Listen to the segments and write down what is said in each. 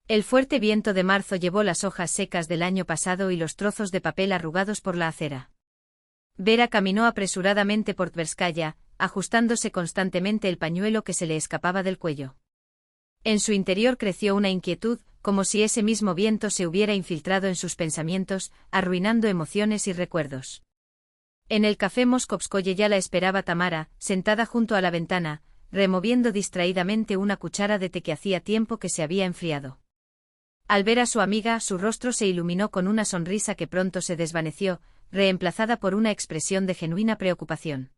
El fuerte viento de marzo llevó las hojas secas del año pasado y los trozos de papel arrugados por la acera. Vera caminó apresuradamente por Tverskaya, ajustándose constantemente el pañuelo que se le escapaba del cuello. En su interior creció una inquietud, como si ese mismo viento se hubiera infiltrado en sus pensamientos, arruinando emociones y recuerdos. En el café Moskovskoye ya la esperaba Tamara, sentada junto a la ventana, removiendo distraídamente una cuchara de té que hacía tiempo que se había enfriado. Al ver a su amiga, su rostro se iluminó con una sonrisa que pronto se desvaneció, reemplazada por una expresión de genuina preocupación.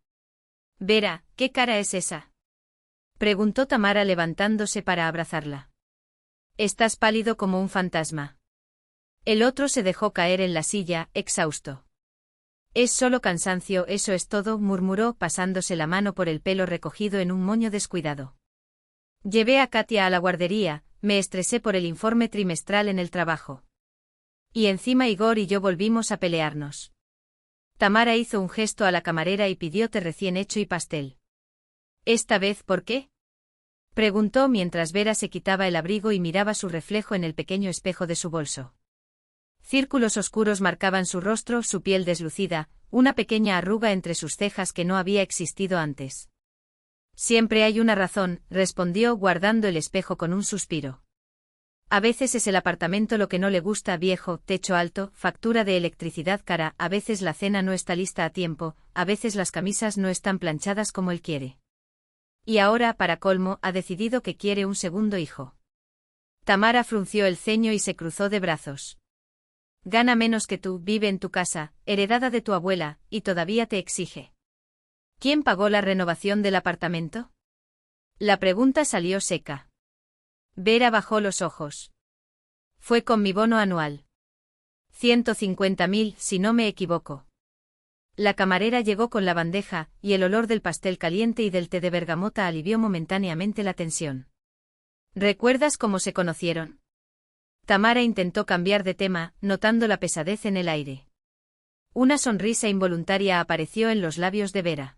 «Vera, ¿qué cara es esa?», preguntó Tamara levantándose para abrazarla. «Estás pálido como un fantasma». El otro se dejó caer en la silla, exhausto. «Es solo cansancio, eso es todo», murmuró, pasándose la mano por el pelo recogido en un moño descuidado. «Llevé a Katia a la guardería, me estresé por el informe trimestral en el trabajo. Y encima Igor y yo volvimos a pelearnos». Tamara hizo un gesto a la camarera y pidió té recién hecho y pastel. «¿Esta vez por qué?», preguntó mientras Vera se quitaba el abrigo y miraba su reflejo en el pequeño espejo de su bolso. Círculos oscuros marcaban su rostro, su piel deslucida, una pequeña arruga entre sus cejas que no había existido antes. «Siempre hay una razón», respondió guardando el espejo con un suspiro. «A veces es el apartamento lo que no le gusta, viejo, techo alto, factura de electricidad cara, a veces la cena no está lista a tiempo, a veces las camisas no están planchadas como él quiere. Y ahora, para colmo, ha decidido que quiere un segundo hijo». Tamara frunció el ceño y se cruzó de brazos. «Gana menos que tú, vive en tu casa, heredada de tu abuela, y todavía te exige». «¿Quién pagó la renovación del apartamento?». La pregunta salió seca. Vera bajó los ojos. «Fue con mi bono anual. 150.000, si no me equivoco». La camarera llegó con la bandeja, y el olor del pastel caliente y del té de bergamota alivió momentáneamente la tensión. «¿Recuerdas cómo se conocieron?». Tamara intentó cambiar de tema, notando la pesadez en el aire. Una sonrisa involuntaria apareció en los labios de Vera.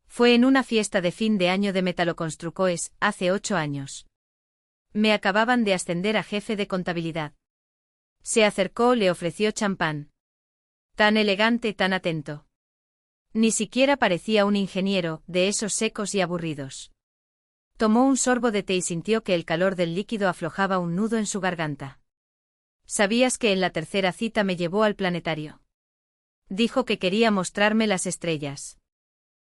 «Fue en una fiesta de fin de año de Metaloconstrucoes, hace 8 años. Me acababan de ascender a jefe de contabilidad». Se acercó, le ofreció champán. Tan elegante, tan atento. Ni siquiera parecía un ingeniero, de esos secos y aburridos. Tomó un sorbo de té y sintió que el calor del líquido aflojaba un nudo en su garganta. «¿Sabías que en la tercera cita me llevó al planetario? Dijo que quería mostrarme las estrellas.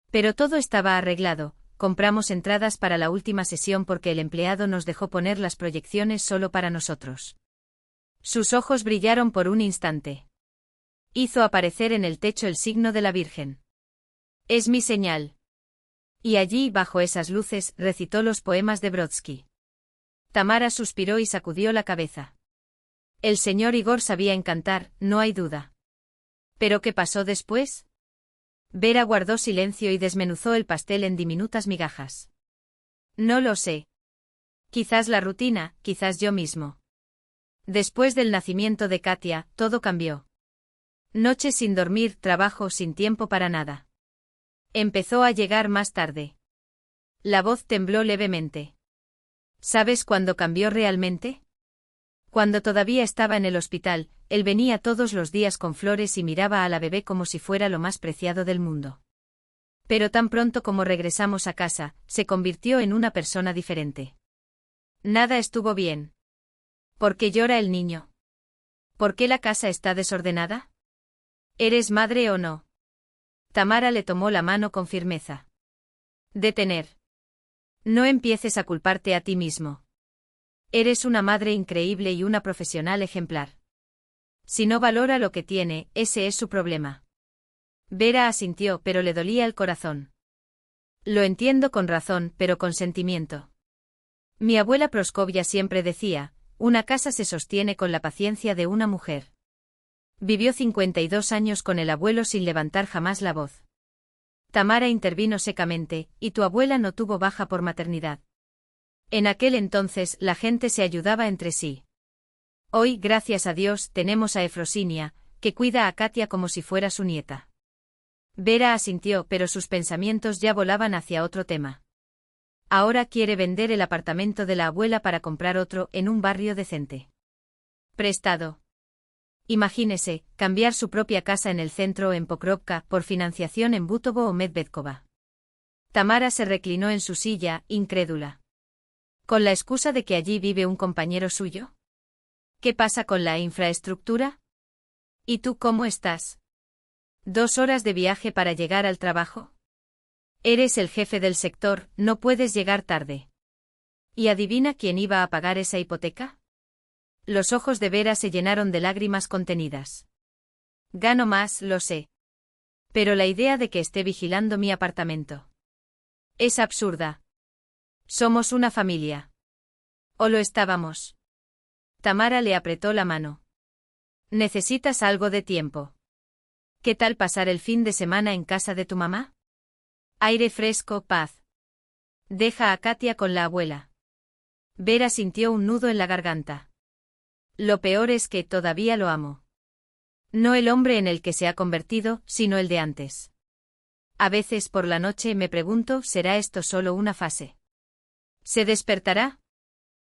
Pero todo estaba arreglado, compramos entradas para la última sesión porque el empleado nos dejó poner las proyecciones solo para nosotros». Sus ojos brillaron por un instante. Hizo aparecer en el techo el signo de la Virgen. «Es mi señal». Y allí, bajo esas luces, recitó los poemas de Brodsky. Tamara suspiró y sacudió la cabeza. El señor Igor sabía encantar, no hay duda. ¿Pero qué pasó después? Vera guardó silencio y desmenuzó el pastel en diminutas migajas. «No lo sé. Quizás la rutina, quizás yo mismo. Después del nacimiento de Katia, todo cambió. Noches sin dormir, trabajo sin tiempo para nada. Empezó a llegar más tarde». La voz tembló levemente. «¿Sabes cuándo cambió realmente? Cuando todavía estaba en el hospital, él venía todos los días con flores y miraba a la bebé como si fuera lo más preciado del mundo. Pero tan pronto como regresamos a casa, se convirtió en una persona diferente. Nada estuvo bien. ¿Por qué llora el niño? ¿Por qué la casa está desordenada? ¿Eres madre o no?». Tamara le tomó la mano con firmeza. «Detener. No empieces a culparte a ti mismo. Eres una madre increíble y una profesional ejemplar. Si no valora lo que tiene, ese es su problema». Vera asintió, pero le dolía el corazón. «Lo entiendo con razón, pero con sentimiento. Mi abuela Proskovia siempre decía, una casa se sostiene con la paciencia de una mujer». Vivió 52 años con el abuelo sin levantar jamás la voz. Tamara intervino secamente, «¿Y tu abuela no tuvo baja por maternidad?». En aquel entonces, la gente se ayudaba entre sí. Hoy, gracias a Dios, tenemos a Efrosinia, que cuida a Katia como si fuera su nieta. Vera asintió, pero sus pensamientos ya volaban hacia otro tema. Ahora quiere vender el apartamento de la abuela para comprar otro en un barrio decente. Prestado. Imagínese, cambiar su propia casa en el centro en Pokrovka por financiación en Butovo o Medvedkova. Tamara se reclinó en su silla, incrédula. ¿Con la excusa de que allí vive un compañero suyo? ¿Qué pasa con la infraestructura? ¿Y tú cómo estás? 2 horas de viaje para llegar al trabajo. Eres el jefe del sector, no puedes llegar tarde. ¿Y adivina quién iba a pagar esa hipoteca? Los ojos de Vera se llenaron de lágrimas contenidas. Gano más, lo sé. Pero la idea de que esté vigilando mi apartamento es absurda. Somos una familia. ¿O lo estábamos? Tamara le apretó la mano. Necesitas algo de tiempo. ¿Qué tal pasar el fin de semana en casa de tu mamá? Aire fresco, paz. Deja a Katia con la abuela. Vera sintió un nudo en la garganta. Lo peor es que todavía lo amo. No el hombre en el que se ha convertido, sino el de antes. A veces por la noche me pregunto, ¿será esto solo una fase? ¿Se despertará?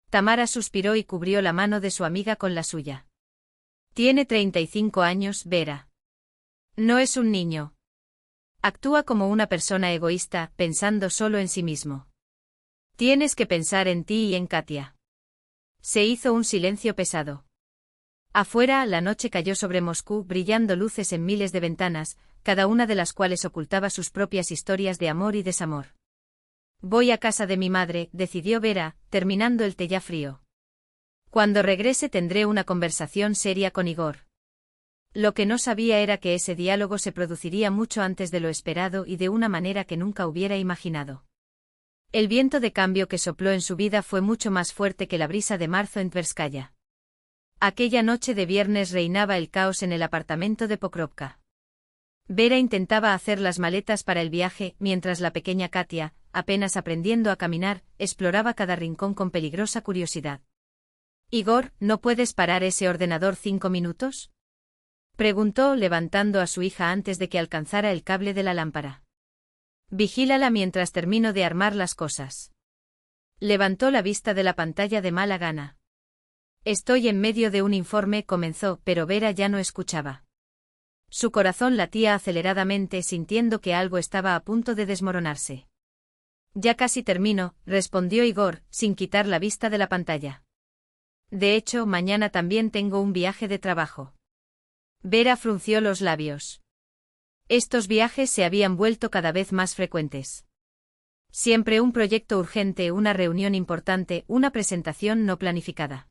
Tamara suspiró y cubrió la mano de su amiga con la suya. Tiene 35 años, Vera. No es un niño. Actúa como una persona egoísta, pensando solo en sí mismo. Tienes que pensar en ti y en Katia. Se hizo un silencio pesado. Afuera, la noche cayó sobre Moscú, brillando luces en miles de ventanas, cada una de las cuales ocultaba sus propias historias de amor y desamor. Voy a casa de mi madre, decidió Vera, terminando el té ya frío. Cuando regrese tendré una conversación seria con Igor. Lo que no sabía era que ese diálogo se produciría mucho antes de lo esperado y de una manera que nunca hubiera imaginado. El viento de cambio que sopló en su vida fue mucho más fuerte que la brisa de marzo en Tverskaya. Aquella noche de viernes reinaba el caos en el apartamento de Pokrovka. Vera intentaba hacer las maletas para el viaje, mientras la pequeña Katia, apenas aprendiendo a caminar, exploraba cada rincón con peligrosa curiosidad. «Igor, ¿no puedes parar ese ordenador 5 minutos?» preguntó, levantando a su hija antes de que alcanzara el cable de la lámpara. «Vigílala mientras termino de armar las cosas». Levantó la vista de la pantalla de mala gana. «Estoy en medio de un informe», comenzó, pero Vera ya no escuchaba. Su corazón latía aceleradamente, sintiendo que algo estaba a punto de desmoronarse. «Ya casi termino», respondió Igor, sin quitar la vista de la pantalla. «De hecho, mañana también tengo un viaje de trabajo». Vera frunció los labios. Estos viajes se habían vuelto cada vez más frecuentes. Siempre un proyecto urgente, una reunión importante, una presentación no planificada.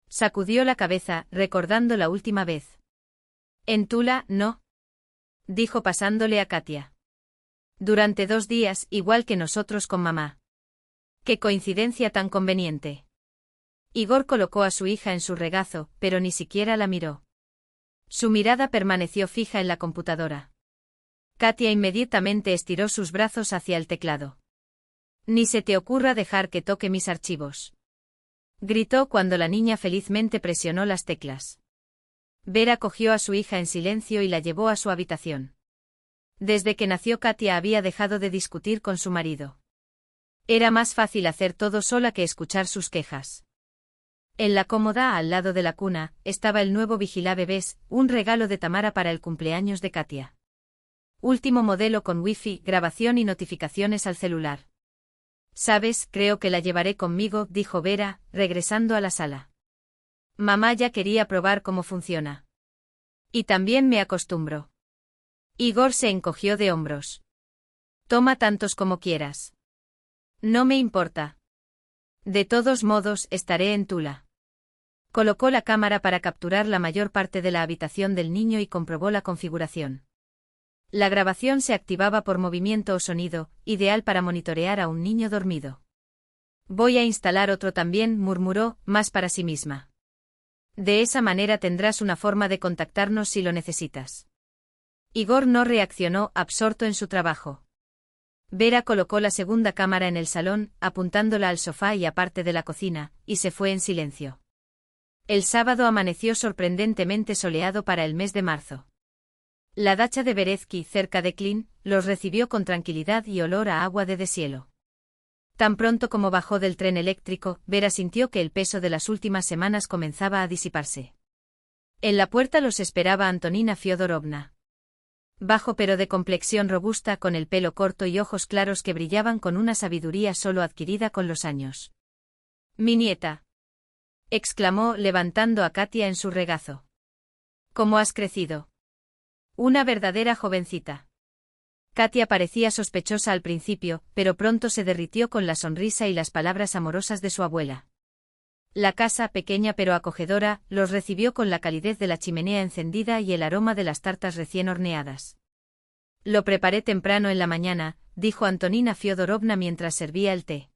Sacudió la cabeza, recordando la última vez. «En Tula, no», dijo pasándole a Katia. «Durante 2 días, igual que nosotros con mamá». «Qué coincidencia tan conveniente». Igor colocó a su hija en su regazo, pero ni siquiera la miró. Su mirada permaneció fija en la computadora. Katia inmediatamente estiró sus brazos hacia el teclado. «Ni se te ocurra dejar que toque mis archivos», gritó cuando la niña felizmente presionó las teclas. Vera cogió a su hija en silencio y la llevó a su habitación. Desde que nació Katia había dejado de discutir con su marido. Era más fácil hacer todo sola que escuchar sus quejas. En la cómoda al lado de la cuna, estaba el nuevo vigilabebés, un regalo de Tamara para el cumpleaños de Katia. Último modelo con wifi, grabación y notificaciones al celular. «Sabes, creo que la llevaré conmigo», dijo Vera, regresando a la sala. «Mamá ya quería probar cómo funciona. Y también me acostumbro». Igor se encogió de hombros. «Toma tantos como quieras. No me importa. De todos modos, estaré en Tula». Colocó la cámara para capturar la mayor parte de la habitación del niño y comprobó la configuración. La grabación se activaba por movimiento o sonido, ideal para monitorear a un niño dormido. «Voy a instalar otro también», murmuró, más para sí misma. «De esa manera tendrás una forma de contactarnos si lo necesitas». Igor no reaccionó, absorto en su trabajo. Vera colocó la segunda cámara en el salón, apuntándola al sofá y aparte de la cocina, y se fue en silencio. El sábado amaneció sorprendentemente soleado para el mes de marzo. La dacha de Berezki, cerca de Klin, los recibió con tranquilidad y olor a agua de deshielo. Tan pronto como bajó del tren eléctrico, Vera sintió que el peso de las últimas semanas comenzaba a disiparse. En la puerta los esperaba Antonina Fiodorovna. Bajo pero de complexión robusta, con el pelo corto y ojos claros que brillaban con una sabiduría solo adquirida con los años. «Mi nieta», exclamó, levantando a Katia en su regazo. «¿Cómo has crecido? Una verdadera jovencita». Katia parecía sospechosa al principio, pero pronto se derritió con la sonrisa y las palabras amorosas de su abuela. La casa, pequeña pero acogedora, los recibió con la calidez de la chimenea encendida y el aroma de las tartas recién horneadas. «Lo preparé temprano en la mañana», dijo Antonina Fiodorovna mientras servía el té.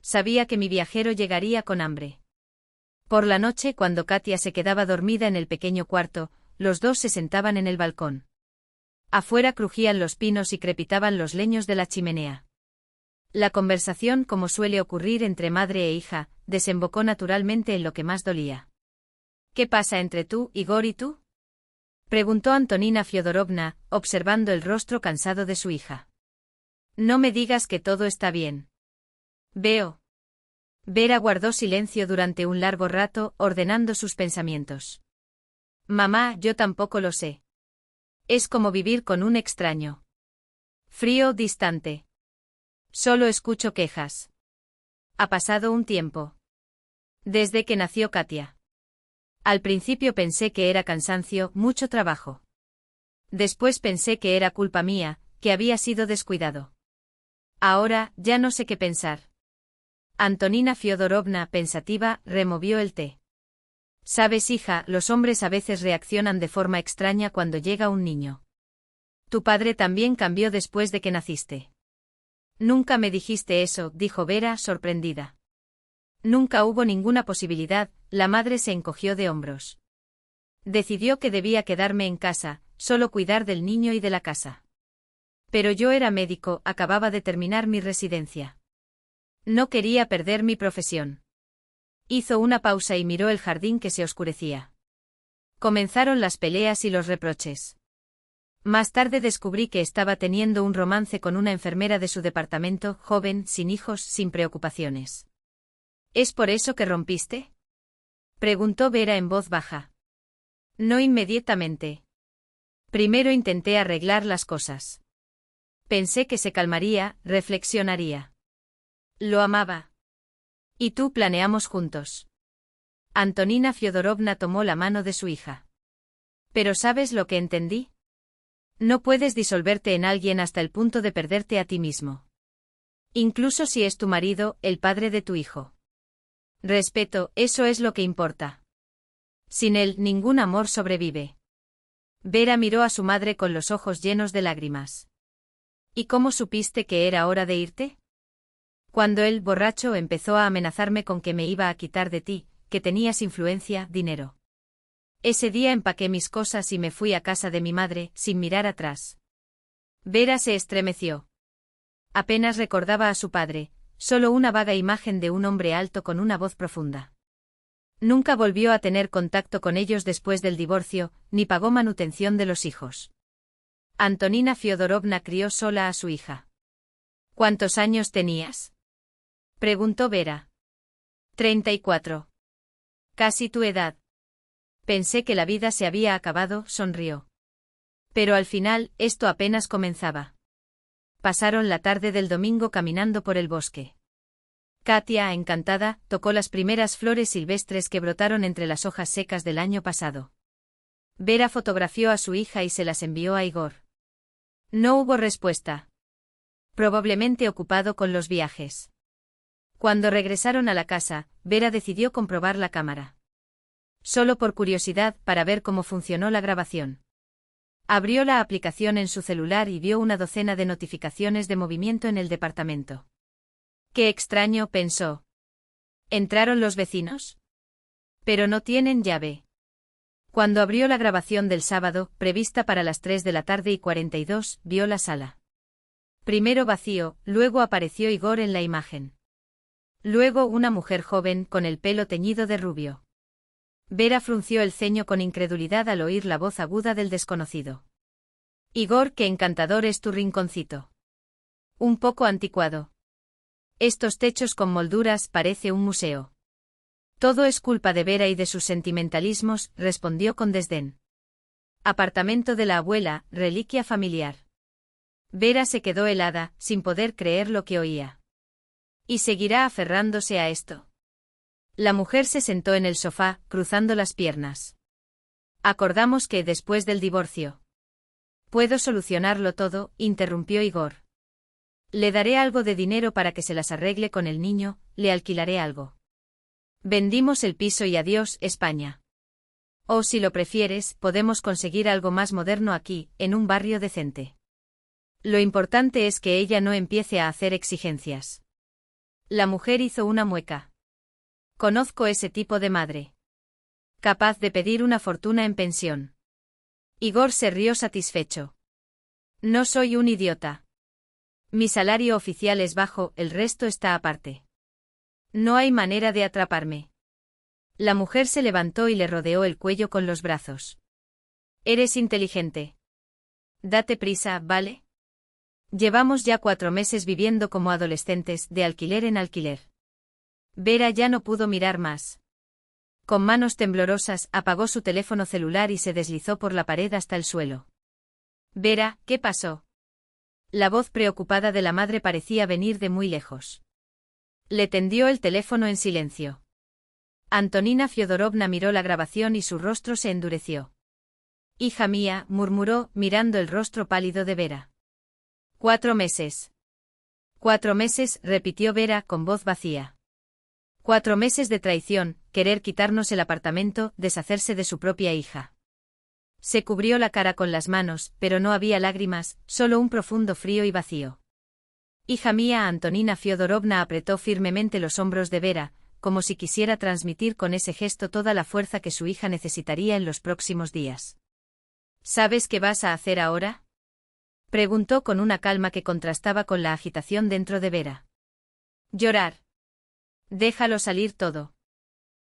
«Sabía que mi viajero llegaría con hambre». Por la noche, cuando Katia se quedaba dormida en el pequeño cuarto, los dos se sentaban en el balcón. Afuera crujían los pinos y crepitaban los leños de la chimenea. La conversación, como suele ocurrir entre madre e hija, desembocó naturalmente en lo que más dolía. «¿Qué pasa entre tú, Igor, y tú?», preguntó Antonina Fiodorovna, observando el rostro cansado de su hija. «No me digas que todo está bien». «Veo». Vera guardó silencio durante un largo rato, ordenando sus pensamientos. «Mamá, yo tampoco lo sé. Es como vivir con un extraño. Frío, distante. Solo escucho quejas. Ha pasado un tiempo. Desde que nació Katia. Al principio pensé que era cansancio, mucho trabajo. Después pensé que era culpa mía, que había sido descuidado. Ahora, ya no sé qué pensar». Antonina Fiodorovna, pensativa, removió el té. «Sabes, hija, los hombres a veces reaccionan de forma extraña cuando llega un niño. Tu padre también cambió después de que naciste». «Nunca me dijiste eso», dijo Vera, sorprendida. «Nunca hubo ninguna posibilidad», la madre se encogió de hombros. «Decidió que debía quedarme en casa, solo cuidar del niño y de la casa. Pero yo era médico, acababa de terminar mi residencia. No quería perder mi profesión». Hizo una pausa y miró el jardín que se oscurecía. Comenzaron las peleas y los reproches. Más tarde descubrí que estaba teniendo un romance con una enfermera de su departamento, joven, sin hijos, sin preocupaciones. «¿Es por eso que rompiste?», preguntó Vera en voz baja. «No inmediatamente. Primero intenté arreglar las cosas. Pensé que se calmaría, reflexionaría. Lo amaba. Y tú, planeamos juntos». Antonina Fiodorovna tomó la mano de su hija. «Pero ¿sabes lo que entendí? No puedes disolverte en alguien hasta el punto de perderte a ti mismo. Incluso si es tu marido, el padre de tu hijo. Respeto, eso es lo que importa. Sin él, ningún amor sobrevive». Vera miró a su madre con los ojos llenos de lágrimas. «¿Y cómo supiste que era hora de irte?». «Cuando él, borracho, empezó a amenazarme con que me iba a quitar de ti, que tenías influencia, dinero. Ese día empaqué mis cosas y me fui a casa de mi madre, sin mirar atrás». Vera se estremeció. Apenas recordaba a su padre, solo una vaga imagen de un hombre alto con una voz profunda. Nunca volvió a tener contacto con ellos después del divorcio, ni pagó manutención de los hijos. Antonina Fiodorovna crió sola a su hija. «¿Cuántos años tenías?», preguntó Vera. 34. «Casi tu edad». «Pensé que la vida se había acabado», sonrió. «Pero al final, esto apenas comenzaba». Pasaron la tarde del domingo caminando por el bosque. Katia, encantada, tocó las primeras flores silvestres que brotaron entre las hojas secas del año pasado. Vera fotografió a su hija y se las envió a Igor. No hubo respuesta. Probablemente ocupado con los viajes. Cuando regresaron a la casa, Vera decidió comprobar la cámara. Solo por curiosidad, para ver cómo funcionó la grabación. Abrió la aplicación en su celular y vio una docena de notificaciones de movimiento en el departamento. «Qué extraño», pensó. ¿Entraron los vecinos? Pero no tienen llave. Cuando abrió la grabación del sábado, prevista para las 3 de la tarde y 42, vio la sala. Primero vacío, luego apareció Igor en la imagen. Luego una mujer joven con el pelo teñido de rubio. Vera frunció el ceño con incredulidad al oír la voz aguda del desconocido. «Igor, qué encantador es tu rinconcito. Un poco anticuado. Estos techos con molduras parece un museo. Todo es culpa de Vera y de sus sentimentalismos, respondió con desdén. Apartamento de la abuela, reliquia familiar. Vera se quedó helada, sin poder creer lo que oía. ¿Y seguirá aferrándose a esto? La mujer se sentó en el sofá, cruzando las piernas. Acordamos que después del divorcio. Puedo solucionarlo todo, interrumpió Igor. Le daré algo de dinero para que se las arregle con el niño, le alquilaré algo. Vendimos el piso y adiós, España. O si lo prefieres, podemos conseguir algo más moderno aquí, en un barrio decente. Lo importante es que ella no empiece a hacer exigencias. La mujer hizo una mueca. Conozco ese tipo de madre. Capaz de pedir una fortuna en pensión. Igor se rió satisfecho. No soy un idiota. Mi salario oficial es bajo, el resto está aparte. No hay manera de atraparme. La mujer se levantó y le rodeó el cuello con los brazos. Eres inteligente. Date prisa, ¿vale? Llevamos ya 4 meses viviendo como adolescentes, de alquiler en alquiler. Vera ya no pudo mirar más. Con manos temblorosas apagó su teléfono celular y se deslizó por la pared hasta el suelo. Vera, ¿qué pasó? La voz preocupada de la madre parecía venir de muy lejos. Le tendió el teléfono en silencio. Antonina Fyodorovna miró la grabación y su rostro se endureció. Hija mía, murmuró, mirando el rostro pálido de Vera. 4 meses. 4 meses, repitió Vera con voz vacía. 4 meses de traición, querer quitarnos el apartamento, deshacerse de su propia hija. Se cubrió la cara con las manos, pero no había lágrimas, solo un profundo frío y vacío. Hija mía, Antonina Fyodorovna apretó firmemente los hombros de Vera, como si quisiera transmitir con ese gesto toda la fuerza que su hija necesitaría en los próximos días. ¿Sabes qué vas a hacer ahora? Preguntó con una calma que contrastaba con la agitación dentro de Vera. Llorar. Déjalo salir todo.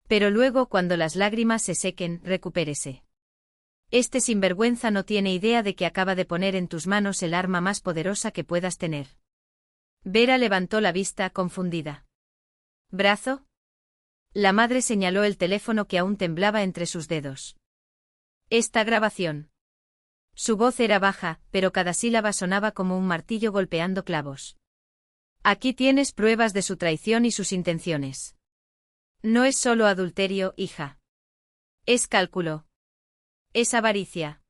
Pero luego, cuando las lágrimas se sequen, recupérese. Este sinvergüenza no tiene idea de que acaba de poner en tus manos el arma más poderosa que puedas tener. Vera levantó la vista, confundida. ¿Brazo? La madre señaló el teléfono que aún temblaba entre sus dedos. Esta grabación. Su voz era baja, pero cada sílaba sonaba como un martillo golpeando clavos. Aquí tienes pruebas de su traición y sus intenciones. No es solo adulterio, hija. Es cálculo. Es avaricia.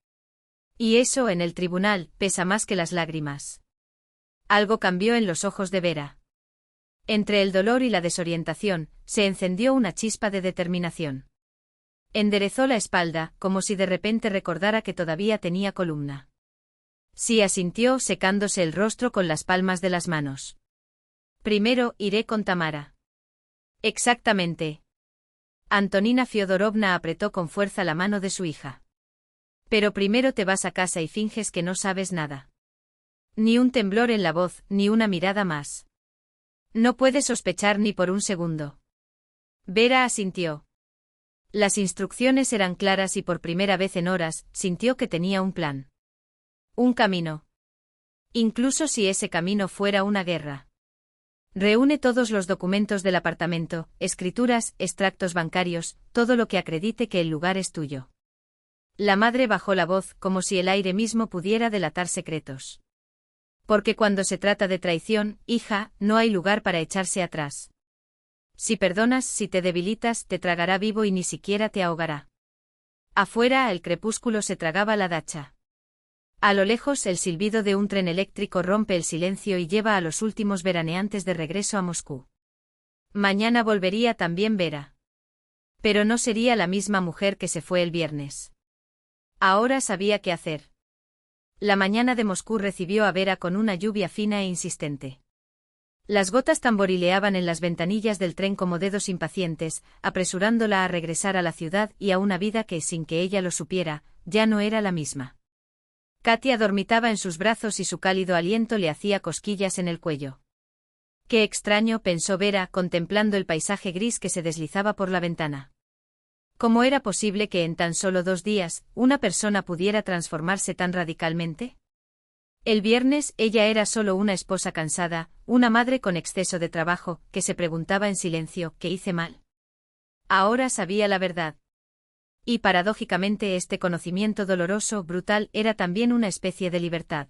Y eso en el tribunal pesa más que las lágrimas. Algo cambió en los ojos de Vera. Entre el dolor y la desorientación, se encendió una chispa de determinación. Enderezó la espalda, como si de repente recordara que todavía tenía columna. Sí, asintió, secándose el rostro con las palmas de las manos. Primero iré con Tamara. Exactamente. Antonina Fyodorovna apretó con fuerza la mano de su hija. Pero primero te vas a casa y finges que no sabes nada. Ni un temblor en la voz, ni una mirada más. No puedes sospechar ni por un segundo. Vera asintió. Las instrucciones eran claras y por primera vez en horas, sintió que tenía un plan. Un camino. Incluso si ese camino fuera una guerra. Reúne todos los documentos del apartamento, escrituras, extractos bancarios, todo lo que acredite que el lugar es tuyo. La madre bajó la voz, como si el aire mismo pudiera delatar secretos. Porque cuando se trata de traición, hija, no hay lugar para echarse atrás. Si perdonas, si te debilitas, te tragará vivo y ni siquiera te ahogará. Afuera, el crepúsculo se tragaba la dacha. A lo lejos, el silbido de un tren eléctrico rompe el silencio y lleva a los últimos veraneantes de regreso a Moscú. Mañana volvería también Vera. Pero no sería la misma mujer que se fue el viernes. Ahora sabía qué hacer. La mañana de Moscú recibió a Vera con una lluvia fina e insistente. Las gotas tamborileaban en las ventanillas del tren como dedos impacientes, apresurándola a regresar a la ciudad y a una vida que, sin que ella lo supiera, ya no era la misma. Katia dormitaba en sus brazos y su cálido aliento le hacía cosquillas en el cuello. Qué extraño, pensó Vera, contemplando el paisaje gris que se deslizaba por la ventana. ¿Cómo era posible que en tan solo 2 días, una persona pudiera transformarse tan radicalmente? El viernes ella era solo una esposa cansada, una madre con exceso de trabajo, que se preguntaba en silencio, ¿qué hice mal? Ahora sabía la verdad. Y paradójicamente este conocimiento doloroso, brutal, era también una especie de libertad.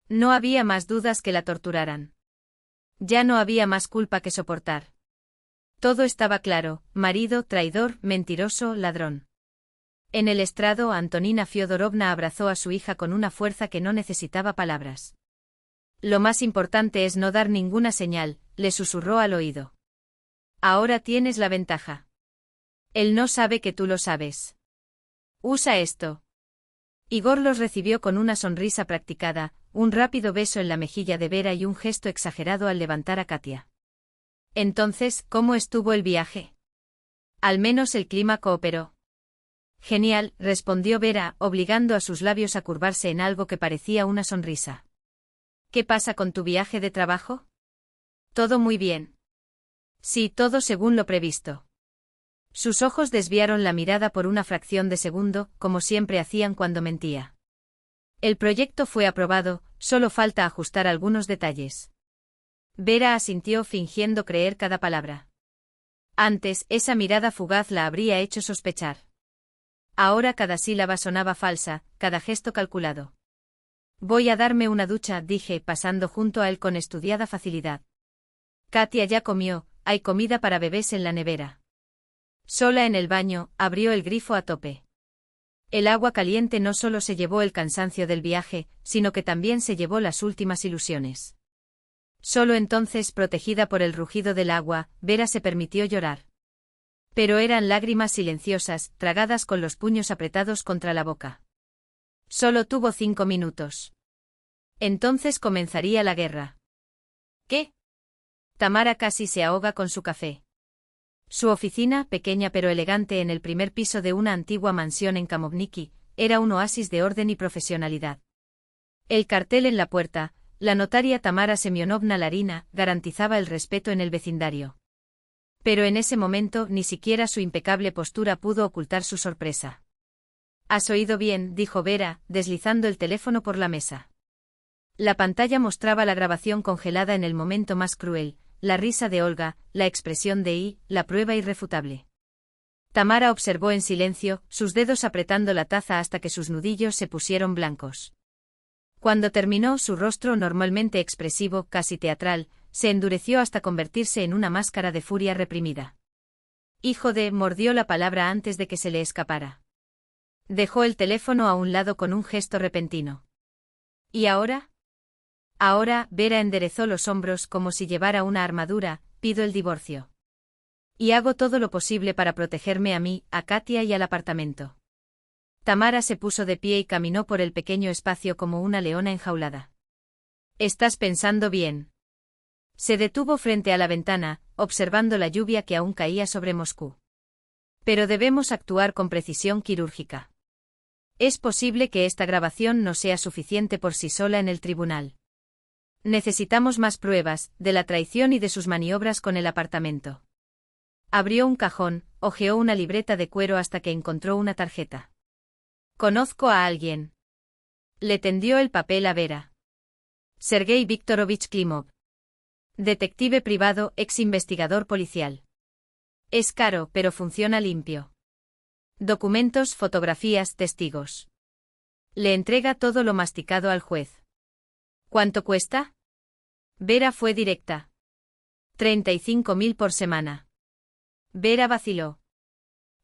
No había más dudas que la torturaran. Ya no había más culpa que soportar. Todo estaba claro: marido, traidor, mentiroso, ladrón. En el estrado, Antonina Fiodorovna abrazó a su hija con una fuerza que no necesitaba palabras. Lo más importante es no dar ninguna señal, le susurró al oído. Ahora tienes la ventaja. Él no sabe que tú lo sabes. Usa esto. Igor los recibió con una sonrisa practicada, un rápido beso en la mejilla de Vera y un gesto exagerado al levantar a Katia. Entonces, ¿cómo estuvo el viaje? Al menos el clima cooperó. Genial, respondió Vera, obligando a sus labios a curvarse en algo que parecía una sonrisa. ¿Qué pasa con tu viaje de trabajo? Todo muy bien. Sí, todo según lo previsto. Sus ojos desviaron la mirada por una fracción de segundo, como siempre hacían cuando mentía. El proyecto fue aprobado, solo falta ajustar algunos detalles. Vera asintió fingiendo creer cada palabra. Antes, esa mirada fugaz la habría hecho sospechar. Ahora cada sílaba sonaba falsa, cada gesto calculado. Voy a darme una ducha, dije, pasando junto a él con estudiada facilidad. Katia ya comió, hay comida para bebés en la nevera. Sola en el baño, abrió el grifo a tope. El agua caliente no solo se llevó el cansancio del viaje, sino que también se llevó las últimas ilusiones. Solo entonces, protegida por el rugido del agua, Vera se permitió llorar. Pero eran lágrimas silenciosas, tragadas con los puños apretados contra la boca. Solo tuvo 5 minutos. Entonces comenzaría la guerra. ¿Qué? Tamara casi se ahoga con su café. Su oficina, pequeña pero elegante en el primer piso de una antigua mansión en Kamovniki, era un oasis de orden y profesionalidad. El cartel en la puerta, la notaria Tamara Semyonovna Larina, garantizaba el respeto en el vecindario. Pero en ese momento ni siquiera su impecable postura pudo ocultar su sorpresa. «¿Has oído bien?», dijo Vera, deslizando el teléfono por la mesa. La pantalla mostraba la grabación congelada en el momento más cruel, la risa de Olga, la expresión de I, la prueba irrefutable. Tamara observó en silencio, sus dedos apretando la taza hasta que sus nudillos se pusieron blancos. Cuando terminó, su rostro, normalmente expresivo, casi teatral, se endureció hasta convertirse en una máscara de furia reprimida. «Hijo de», mordió la palabra antes de que se le escapara. Dejó el teléfono a un lado con un gesto repentino. «¿Y ahora?» Ahora, Vera enderezó los hombros como si llevara una armadura, pido el divorcio. Y hago todo lo posible para protegerme a mí, a Katia y al apartamento. Tamara se puso de pie y caminó por el pequeño espacio como una leona enjaulada. «¿Estás pensando bien?» Se detuvo frente a la ventana, observando la lluvia que aún caía sobre Moscú. «Pero debemos actuar con precisión quirúrgica. Es posible que esta grabación no sea suficiente por sí sola en el tribunal. Necesitamos más pruebas, de la traición y de sus maniobras con el apartamento». Abrió un cajón, hojeó una libreta de cuero hasta que encontró una tarjeta. «Conozco a alguien». Le tendió el papel a Vera. «Sergei Viktorovich Klimov. Detective privado, ex investigador policial. Es caro, pero funciona limpio. Documentos, fotografías, testigos. Le entrega todo lo masticado al juez». «¿Cuánto cuesta?» Vera fue directa. 35.000 por semana. Vera vaciló.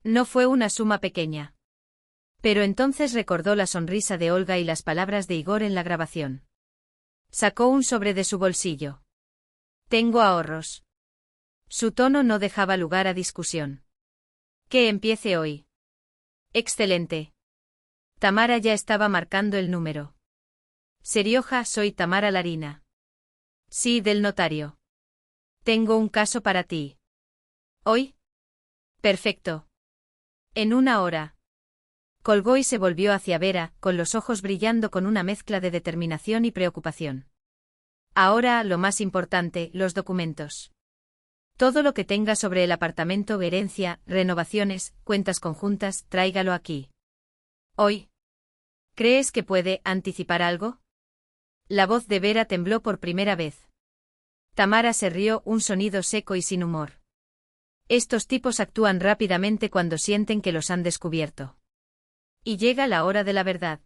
No fue una suma pequeña. Pero entonces recordó la sonrisa de Olga y las palabras de Igor en la grabación. Sacó un sobre de su bolsillo. «Tengo ahorros». Su tono no dejaba lugar a discusión. «Que empiece hoy». «Excelente». Tamara ya estaba marcando el número. «Serioja, soy Tamara Larina». «Sí, del notario. Tengo un caso para ti». «¿Hoy?» «Perfecto. En 1 hora». Colgó y se volvió hacia Vera, con los ojos brillando con una mezcla de determinación y preocupación. «Ahora, lo más importante, los documentos. Todo lo que tenga sobre el apartamento, herencia, renovaciones, cuentas conjuntas, tráigalo aquí. Hoy. ¿Crees que puede anticipar algo?» La voz de Vera tembló por primera vez. Tamara se rió, un sonido seco y sin humor. Estos tipos actúan rápidamente cuando sienten que los han descubierto. Y llega la hora de la verdad.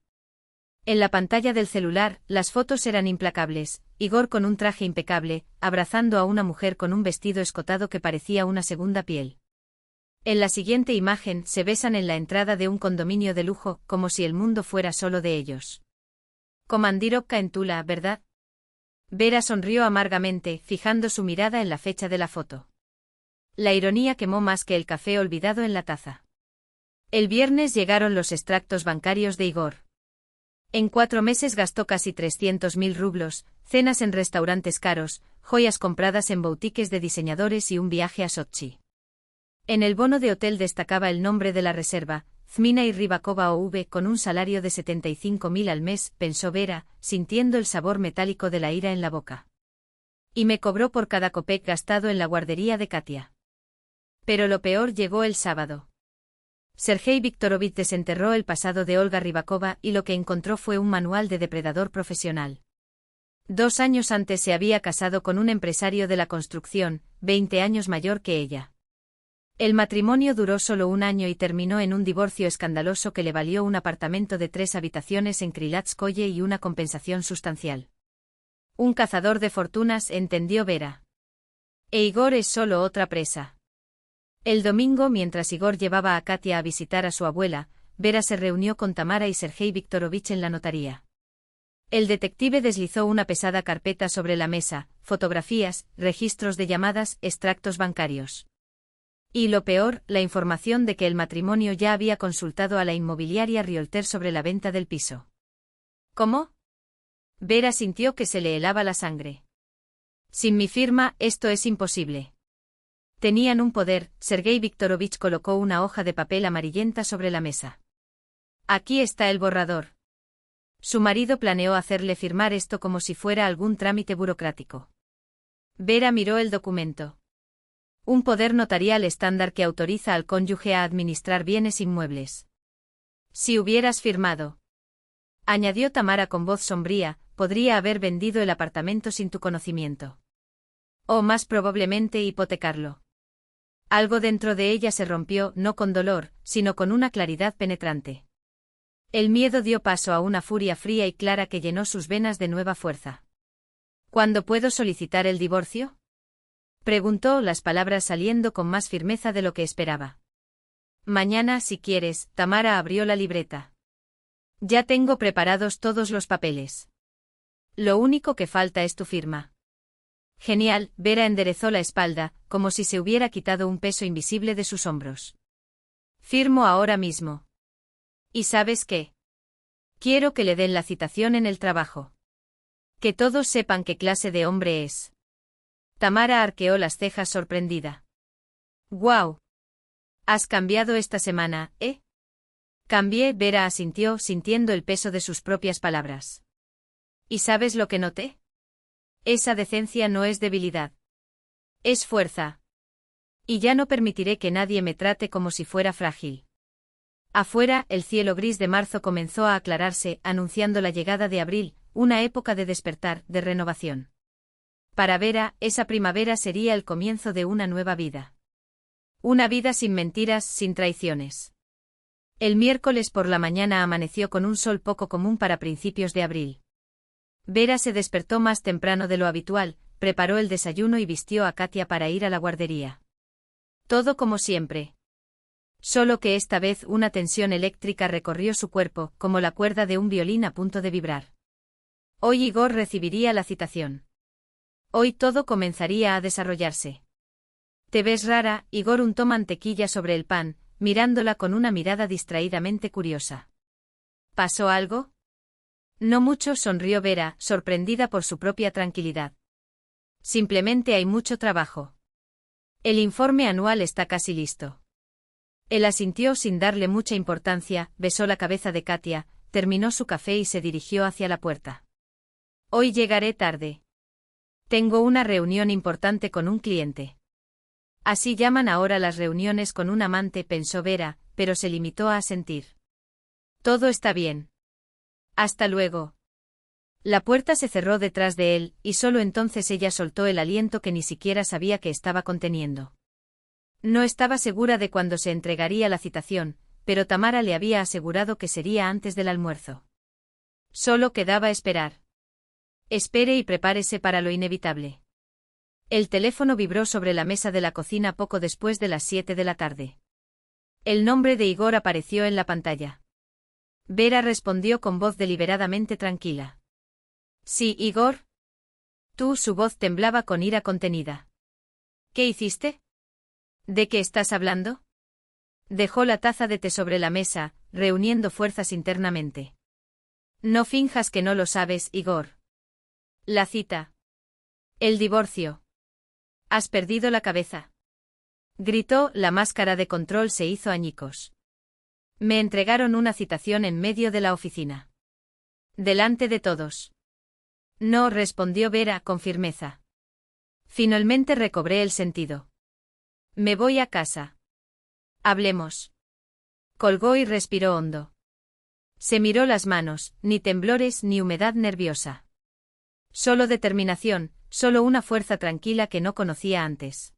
En la pantalla del celular, las fotos eran implacables, Igor con un traje impecable, abrazando a una mujer con un vestido escotado que parecía una segunda piel. En la siguiente imagen, se besan en la entrada de un condominio de lujo, como si el mundo fuera solo de ellos. Komandirovka en Tula, ¿verdad? Vera sonrió amargamente, fijando su mirada en la fecha de la foto. La ironía quemó más que el café olvidado en la taza. El viernes llegaron los extractos bancarios de Igor. En 4 meses gastó casi 300.000 rublos, cenas en restaurantes caros, joyas compradas en boutiques de diseñadores y un viaje a Sochi. En el bono de hotel destacaba el nombre de la reserva, Zmina y Rybakova OV, con un salario de 75.000 al mes, pensó Vera, sintiendo el sabor metálico de la ira en la boca. Y me cobró por cada copec gastado en la guardería de Katia. Pero lo peor llegó el sábado. Sergei Viktorovich desenterró el pasado de Olga Rybakova y lo que encontró fue un manual de depredador profesional. 2 años antes se había casado con un empresario de la construcción, 20 años mayor que ella. El matrimonio duró solo 1 año y terminó en un divorcio escandaloso que le valió un apartamento de 3 habitaciones en Krylatskoye y una compensación sustancial. Un cazador de fortunas, entendió Vera. E Igor es solo otra presa. El domingo, mientras Igor llevaba a Katia a visitar a su abuela, Vera se reunió con Tamara y Sergei Viktorovich en la notaría. El detective deslizó una pesada carpeta sobre la mesa, fotografías, registros de llamadas, extractos bancarios. Y lo peor, la información de que el matrimonio ya había consultado a la inmobiliaria Riolter sobre la venta del piso. ¿Cómo? Vera sintió que se le helaba la sangre. Sin mi firma, esto es imposible. Tenían un poder. Sergei Viktorovich colocó una hoja de papel amarillenta sobre la mesa. Aquí está el borrador. Su marido planeó hacerle firmar esto como si fuera algún trámite burocrático. Vera miró el documento. Un poder notarial estándar que autoriza al cónyuge a administrar bienes inmuebles. Si hubieras firmado, añadió Tamara con voz sombría, podría haber vendido el apartamento sin tu conocimiento. O más probablemente hipotecarlo. Algo dentro de ella se rompió, no con dolor, sino con una claridad penetrante. El miedo dio paso a una furia fría y clara que llenó sus venas de nueva fuerza. ¿Cuándo puedo solicitar el divorcio? Preguntó, las palabras saliendo con más firmeza de lo que esperaba. Mañana, si quieres. Tamara abrió la libreta. Ya tengo preparados todos los papeles. Lo único que falta es tu firma. Genial. Vera enderezó la espalda, como si se hubiera quitado un peso invisible de sus hombros. Firmo ahora mismo. ¿Y sabes qué? Quiero que le den la citación en el trabajo. Que todos sepan qué clase de hombre es. Tamara arqueó las cejas sorprendida. ¡Guau! Has cambiado esta semana, ¿eh? Cambié, Vera asintió, sintiendo el peso de sus propias palabras. ¿Y sabes lo que noté? Esa decencia no es debilidad. Es fuerza. Y ya no permitiré que nadie me trate como si fuera frágil. Afuera, el cielo gris de marzo comenzó a aclararse, anunciando la llegada de abril, una época de despertar, de renovación. Para Vera, esa primavera sería el comienzo de una nueva vida. Una vida sin mentiras, sin traiciones. El miércoles por la mañana amaneció con un sol poco común para principios de abril. Vera se despertó más temprano de lo habitual, preparó el desayuno y vistió a Katia para ir a la guardería. Todo como siempre. Solo que esta vez una tensión eléctrica recorrió su cuerpo, como la cuerda de un violín a punto de vibrar. Hoy Igor recibiría la citación. Hoy todo comenzaría a desarrollarse. Te ves rara. Igor untó mantequilla sobre el pan, mirándola con una mirada distraídamente curiosa. ¿Pasó algo? No mucho, sonrió Vera, sorprendida por su propia tranquilidad. Simplemente hay mucho trabajo. El informe anual está casi listo. Él asintió sin darle mucha importancia, besó la cabeza de Katia, terminó su café y se dirigió hacia la puerta. Hoy llegaré tarde. Tengo una reunión importante con un cliente. Así llaman ahora las reuniones con un amante, pensó Vera, pero se limitó a asentir. Todo está bien. Hasta luego. La puerta se cerró detrás de él, y solo entonces ella soltó el aliento que ni siquiera sabía que estaba conteniendo. No estaba segura de cuándo se entregaría la citación, pero Tamara le había asegurado que sería antes del almuerzo. Solo quedaba esperar. Espere y prepárese para lo inevitable. El teléfono vibró sobre la mesa de la cocina poco después de las 7 de la tarde. El nombre de Igor apareció en la pantalla. Vera respondió con voz deliberadamente tranquila. Sí, Igor. Su voz temblaba con ira contenida. ¿Qué hiciste? ¿De qué estás hablando? Dejó la taza de té sobre la mesa, reuniendo fuerzas internamente. No finjas que no lo sabes, Igor. La cita. El divorcio. ¿Has perdido la cabeza? Gritó, la máscara de control se hizo añicos. Me entregaron una citación en medio de la oficina. Delante de todos. No, respondió Vera con firmeza. Finalmente recobré el sentido. Me voy a casa. Hablemos. Colgó y respiró hondo. Se miró las manos, ni temblores ni humedad nerviosa. Solo determinación, solo una fuerza tranquila que no conocía antes.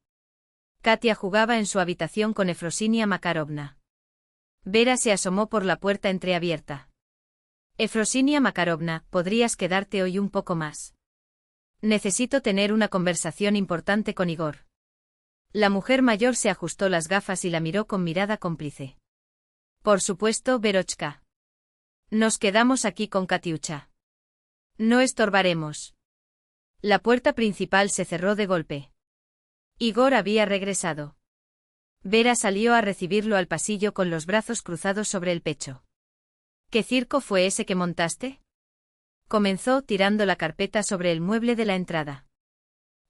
Katia jugaba en su habitación con Efrosinia Makarovna. Vera se asomó por la puerta entreabierta. Efrosinia Makarovna, ¿podrías quedarte hoy un poco más? Necesito tener una conversación importante con Igor. La mujer mayor se ajustó las gafas y la miró con mirada cómplice. Por supuesto, Verochka. Nos quedamos aquí con Katiucha. No estorbaremos. La puerta principal se cerró de golpe. Igor había regresado. Vera salió a recibirlo al pasillo con los brazos cruzados sobre el pecho. ¿Qué circo fue ese que montaste? Comenzó tirando la carpeta sobre el mueble de la entrada.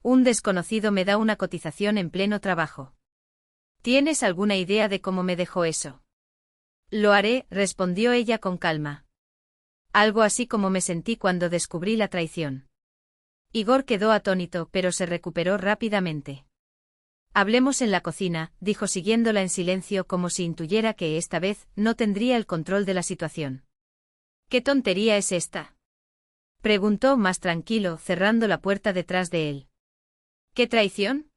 Un desconocido me da una cotización en pleno trabajo. ¿Tienes alguna idea de cómo me dejó eso? Lo haré, respondió ella con calma. Algo así como me sentí cuando descubrí la traición. Igor quedó atónito, pero se recuperó rápidamente. Hablemos en la cocina, dijo siguiéndola en silencio como si intuyera que esta vez no tendría el control de la situación. ¿Qué tontería es esta? Preguntó más tranquilo, cerrando la puerta detrás de él. ¿Qué traición?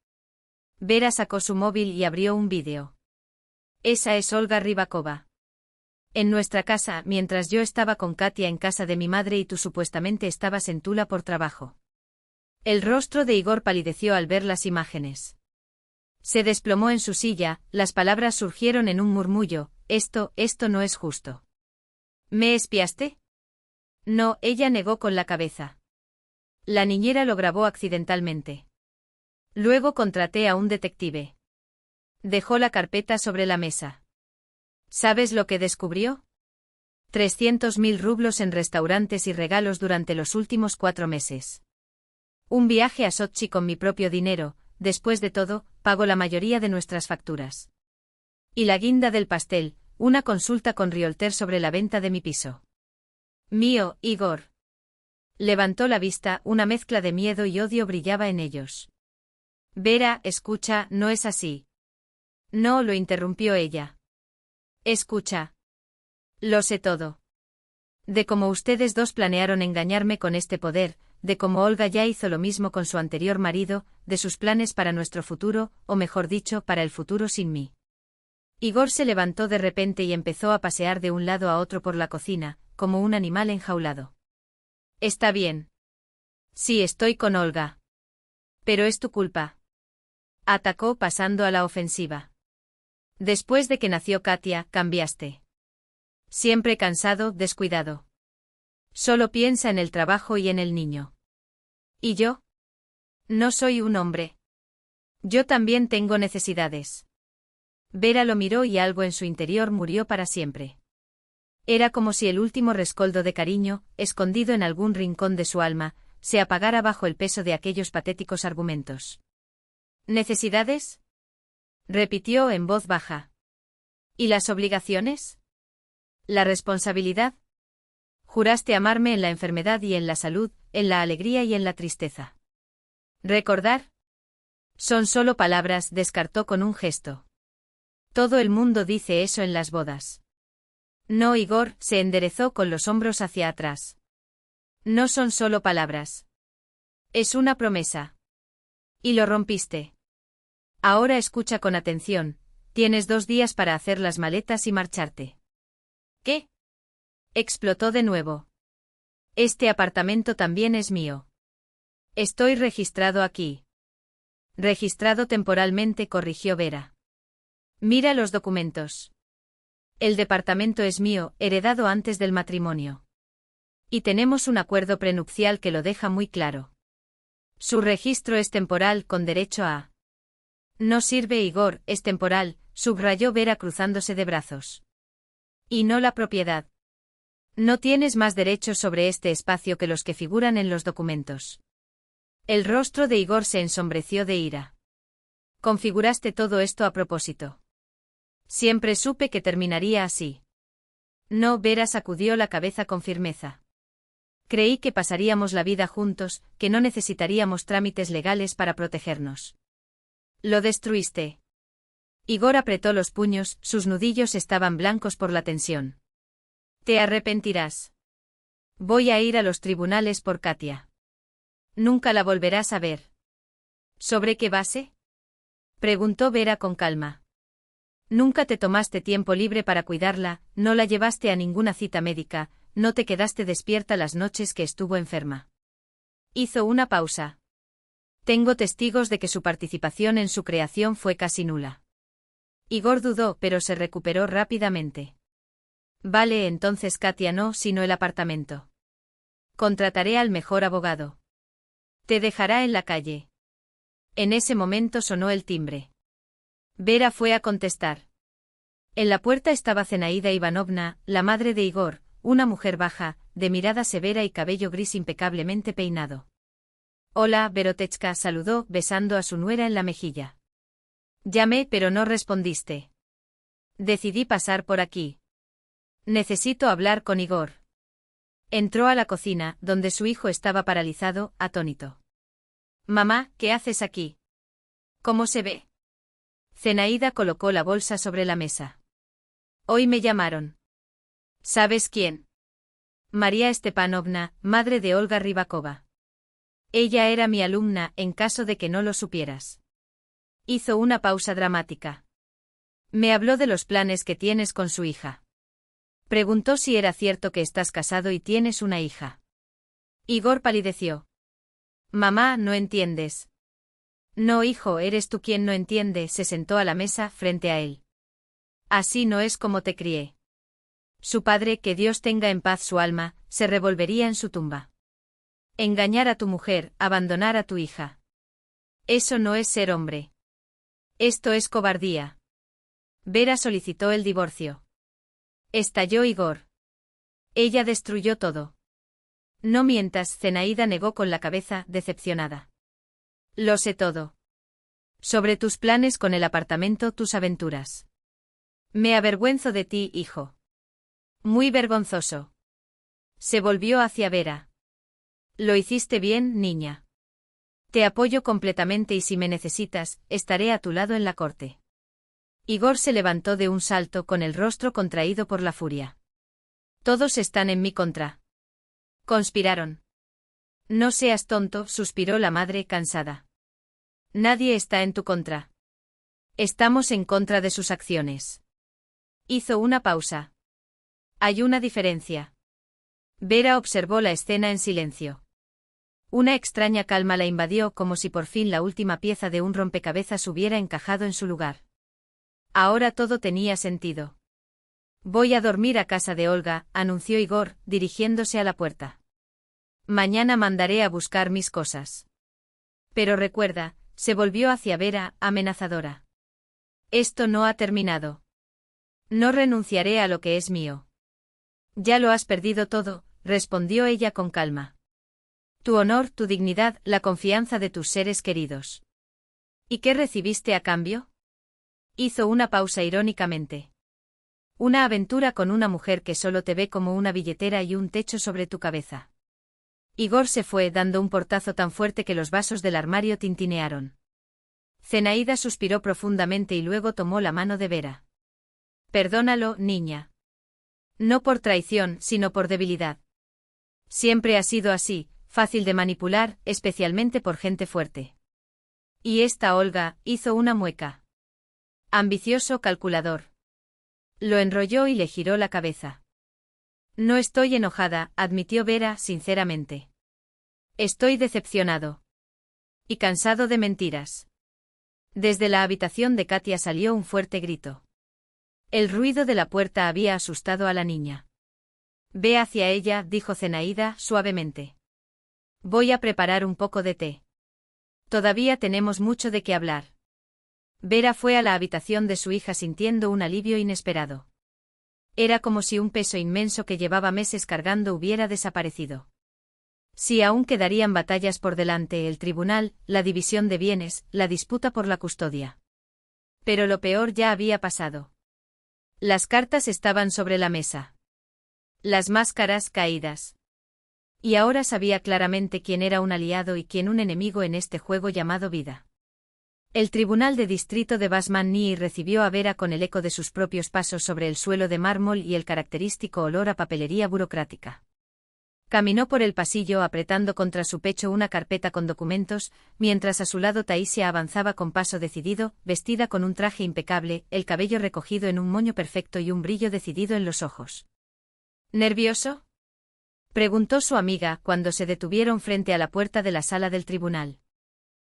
Vera sacó su móvil y abrió un vídeo. Esa es Olga Rybakova. En nuestra casa, mientras yo estaba con Katia en casa de mi madre y tú supuestamente estabas en Tula por trabajo. El rostro de Igor palideció al ver las imágenes. Se desplomó en su silla, las palabras surgieron en un murmullo, esto no es justo. ¿Me espiaste? No, ella negó con la cabeza. La niñera lo grabó accidentalmente. Luego contraté a un detective. Dejó la carpeta sobre la mesa. ¿Sabes lo que descubrió? 300.000 rublos en restaurantes y regalos durante los últimos 4 meses. Un viaje a Sochi con mi propio dinero, después de todo, pago la mayoría de nuestras facturas. Y la guinda del pastel, una consulta con Riolter sobre la venta de mi piso. Mío, Igor. Levantó la vista, una mezcla de miedo y odio brillaba en ellos. Vera, escucha, no es así. No, lo interrumpió ella. Escucha. Lo sé todo. De cómo ustedes dos planearon engañarme con este poder, de cómo Olga ya hizo lo mismo con su anterior marido, de sus planes para nuestro futuro, o mejor dicho, para el futuro sin mí. Igor se levantó de repente y empezó a pasear de un lado a otro por la cocina, como un animal enjaulado. Está bien. Sí, estoy con Olga. Pero es tu culpa. Atacó pasando a la ofensiva. Después de que nació Katia, cambiaste. Siempre cansado, descuidado. Solo piensa en el trabajo y en el niño. ¿Y yo? No soy un hombre. Yo también tengo necesidades. Vera lo miró y algo en su interior murió para siempre. Era como si el último rescoldo de cariño, escondido en algún rincón de su alma, se apagara bajo el peso de aquellos patéticos argumentos. ¿Necesidades? Repitió en voz baja. ¿Y las obligaciones? ¿La responsabilidad? Juraste amarme en la enfermedad y en la salud, en la alegría y en la tristeza. ¿Recordar? Son solo palabras, descartó con un gesto. Todo el mundo dice eso en las bodas. No, Igor, se enderezó con los hombros hacia atrás. No son solo palabras. Es una promesa. Y lo rompiste. Ahora escucha con atención, tienes 2 días para hacer las maletas y marcharte. ¿Qué? Explotó de nuevo. Este apartamento también es mío. Estoy registrado aquí. Registrado temporalmente, corrigió Vera. Mira los documentos. El departamento es mío, heredado antes del matrimonio. Y tenemos un acuerdo prenupcial que lo deja muy claro. Su registro es temporal con derecho a... No sirve, Igor, es temporal, subrayó Vera cruzándose de brazos. Y no la propiedad. No tienes más derechos sobre este espacio que los que figuran en los documentos. El rostro de Igor se ensombreció de ira. Configuraste todo esto a propósito. Siempre supe que terminaría así. No, Vera sacudió la cabeza con firmeza. Creí que pasaríamos la vida juntos, que no necesitaríamos trámites legales para protegernos. Lo destruiste. Igor apretó los puños, sus nudillos estaban blancos por la tensión. Te arrepentirás. Voy a ir a los tribunales por Katia. Nunca la volverás a ver. ¿Sobre qué base? Preguntó Vera con calma. Nunca te tomaste tiempo libre para cuidarla, no la llevaste a ninguna cita médica, no te quedaste despierta las noches que estuvo enferma. Hizo una pausa. Tengo testigos de que su participación en su creación fue casi nula. Igor dudó, pero se recuperó rápidamente. Vale, entonces Katia no, sino el apartamento. Contrataré al mejor abogado. Te dejará en la calle. En ese momento sonó el timbre. Vera fue a contestar. En la puerta estaba Zenaida Ivanovna, la madre de Igor, una mujer baja, de mirada severa y cabello gris impecablemente peinado. Hola, Verotechka, saludó, besando a su nuera en la mejilla. Llamé, pero no respondiste. Decidí pasar por aquí. Necesito hablar con Igor. Entró a la cocina, donde su hijo estaba paralizado, atónito. Mamá, ¿qué haces aquí? ¿Cómo se ve? Zenaida colocó la bolsa sobre la mesa. Hoy me llamaron. ¿Sabes quién? María Stepanovna, madre de Olga Rybakova. Ella era mi alumna, en caso de que no lo supieras. Hizo una pausa dramática. Me habló de los planes que tienes con su hija. Preguntó si era cierto que estás casado y tienes una hija. Igor palideció. Mamá, no entiendes. No, hijo, eres tú quien no entiende, se sentó a la mesa frente a él. Así no es como te crié. Su padre, que Dios tenga en paz su alma, se revolvería en su tumba. Engañar a tu mujer, abandonar a tu hija. Eso no es ser hombre. Esto es cobardía. Vera solicitó el divorcio. Estalló Igor. Ella destruyó todo. No mientas, Zenaida negó con la cabeza, decepcionada. Lo sé todo. Sobre tus planes con el apartamento, tus aventuras. Me avergüenzo de ti, hijo. Muy vergonzoso. Se volvió hacia Vera. Lo hiciste bien, niña. Te apoyo completamente y si me necesitas, estaré a tu lado en la corte. Igor se levantó de un salto con el rostro contraído por la furia. Todos están en mi contra. Conspiraron. No seas tonto, suspiró la madre cansada. Nadie está en tu contra. Estamos en contra de sus acciones. Hizo una pausa. Hay una diferencia. Vera observó la escena en silencio. Una extraña calma la invadió como si por fin la última pieza de un rompecabezas hubiera encajado en su lugar. Ahora todo tenía sentido. Voy a dormir a casa de Olga, anunció Igor, dirigiéndose a la puerta. Mañana mandaré a buscar mis cosas. Pero recuerda, se volvió hacia Vera, amenazadora. Esto no ha terminado. No renunciaré a lo que es mío. Ya lo has perdido todo, respondió ella con calma. Tu honor, tu dignidad, la confianza de tus seres queridos. ¿Y qué recibiste a cambio? Hizo una pausa irónicamente. Una aventura con una mujer que solo te ve como una billetera y un techo sobre tu cabeza. Igor se fue dando un portazo tan fuerte que los vasos del armario tintinearon. Zenaida suspiró profundamente y luego tomó la mano de Vera. Perdónalo, niña. No por traición, sino por debilidad. Siempre ha sido así, fácil de manipular, especialmente por gente fuerte. Y esta Olga hizo una mueca. Ambicioso calculador. Lo enrolló y le giró la cabeza. No estoy enojada, admitió Vera sinceramente. Estoy decepcionado. Y cansado de mentiras. Desde la habitación de Katia salió un fuerte grito. El ruido de la puerta había asustado a la niña. Ve hacia ella, dijo Zenaida suavemente. Voy a preparar un poco de té. Todavía tenemos mucho de qué hablar. Vera fue a la habitación de su hija sintiendo un alivio inesperado. Era como si un peso inmenso que llevaba meses cargando hubiera desaparecido. Sí, aún quedarían batallas por delante, el tribunal, la división de bienes, la disputa por la custodia. Pero lo peor ya había pasado. Las cartas estaban sobre la mesa. Las máscaras caídas. Y ahora sabía claramente quién era un aliado y quién un enemigo en este juego llamado vida. El tribunal de distrito de Basman-Nii recibió a Vera con el eco de sus propios pasos sobre el suelo de mármol y el característico olor a papelería burocrática. Caminó por el pasillo apretando contra su pecho una carpeta con documentos, mientras a su lado Taísia avanzaba con paso decidido, vestida con un traje impecable, el cabello recogido en un moño perfecto y un brillo decidido en los ojos. ¿Nervioso?, preguntó su amiga cuando se detuvieron frente a la puerta de la sala del tribunal.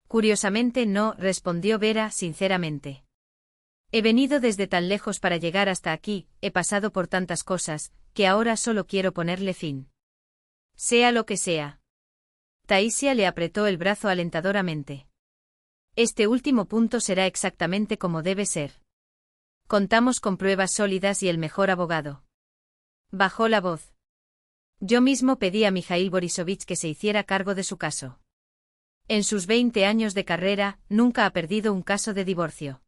Curiosamente no, respondió Vera sinceramente. He venido desde tan lejos para llegar hasta aquí, he pasado por tantas cosas, que ahora solo quiero ponerle fin. Sea lo que sea. Taísia le apretó el brazo alentadoramente. Este último punto será exactamente como debe ser. Contamos con pruebas sólidas y el mejor abogado. Bajó la voz. Yo mismo pedí a Mikhail Borisovich que se hiciera cargo de su caso. En sus 20 años de carrera, nunca ha perdido un caso de divorcio.